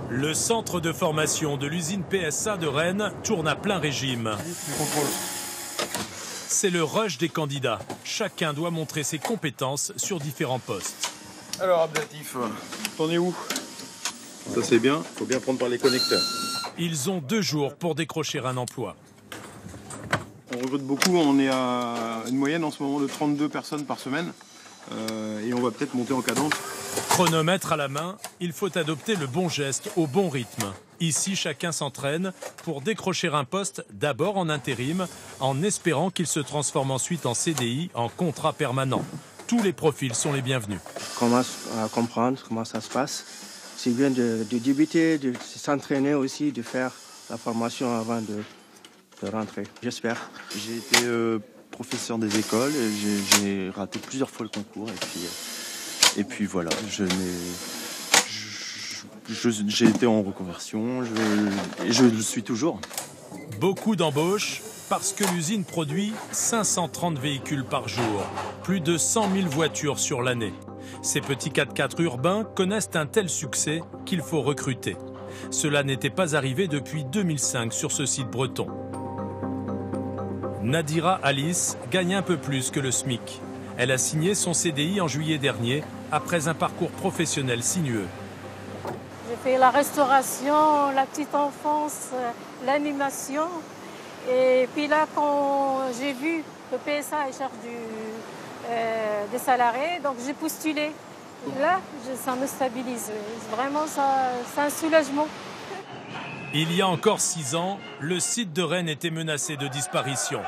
Le centre de formation de l'usine PSA de Rennes tourne à plein régime. C'est le rush des candidats. Chacun doit montrer ses compétences sur différents postes. Alors, Ablatif, t'en es où? Ça c'est bien, faut bien prendre par les connecteurs. Ils ont 2 jours pour décrocher un emploi. On recrute beaucoup, on est à une moyenne en ce moment de 32 personnes par semaine. Et on va peut-être monter en cadence. Chronomètre à la main, il faut adopter le bon geste au bon rythme. Ici, chacun s'entraîne pour décrocher un poste d'abord en intérim, en espérant qu'il se transforme ensuite en CDI, en contrat permanent. Tous les profils sont les bienvenus. On commence à comprendre comment ça se passe. C'est bien de débuter, de s'entraîner aussi, de faire la formation avant de rentrer, j'espère. J'ai été professeur des écoles, j'ai raté plusieurs fois le concours et puis voilà, j'ai été en reconversion et je le suis toujours. Beaucoup d'embauches parce que l'usine produit 530 véhicules par jour, plus de 100 000 voitures sur l'année. Ces petits 4x4 urbains connaissent un tel succès qu'il faut recruter. Cela n'était pas arrivé depuis 2005 sur ce site breton. Nadira Alice gagne un peu plus que le SMIC. Elle a signé son CDI en juillet dernier, après un parcours professionnel sinueux. J'ai fait la restauration, la petite enfance, l'animation. Et puis là, quand j'ai vu que PSA est charge des salariés, donc j'ai postulé. Là, ça me stabilise. Vraiment, c'est un soulagement. Il y a encore 6 ans, le site de Rennes était menacé de disparition.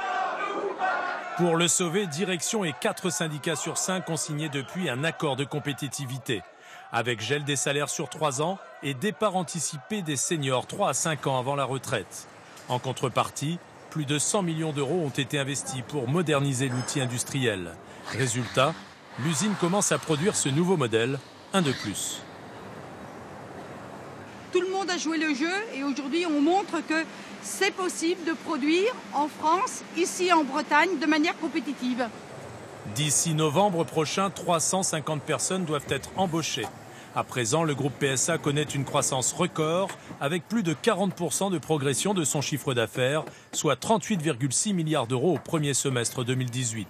Pour le sauver, direction et 4 syndicats sur 5 ont signé depuis un accord de compétitivité, avec gel des salaires sur 3 ans et départ anticipé des seniors 3 à 5 ans avant la retraite. En contrepartie, plus de 100 millions d'euros ont été investis pour moderniser l'outil industriel. Résultat, l'usine commence à produire ce nouveau modèle, un de plus. Tout le monde a joué le jeu et aujourd'hui on montre que c'est possible de produire en France, ici en Bretagne, de manière compétitive. D'ici novembre prochain, 350 personnes doivent être embauchées. À présent, le groupe PSA connaît une croissance record avec plus de 40% de progression de son chiffre d'affaires, soit 38,6 milliards d'euros au premier semestre 2018.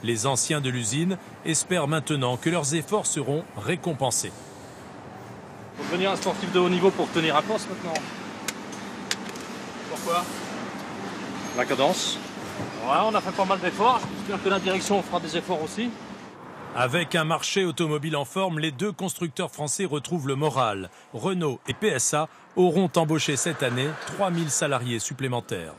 Les anciens de l'usine espèrent maintenant que leurs efforts seront récompensés. Faut devenir un sportif de haut niveau pour tenir un poste maintenant. Pourquoi? La cadence. Ouais, on a fait pas mal d'efforts. J'espère que la direction fera des efforts aussi. Avec un marché automobile en forme, les 2 constructeurs français retrouvent le moral. Renault et PSA auront embauché cette année 3000 salariés supplémentaires.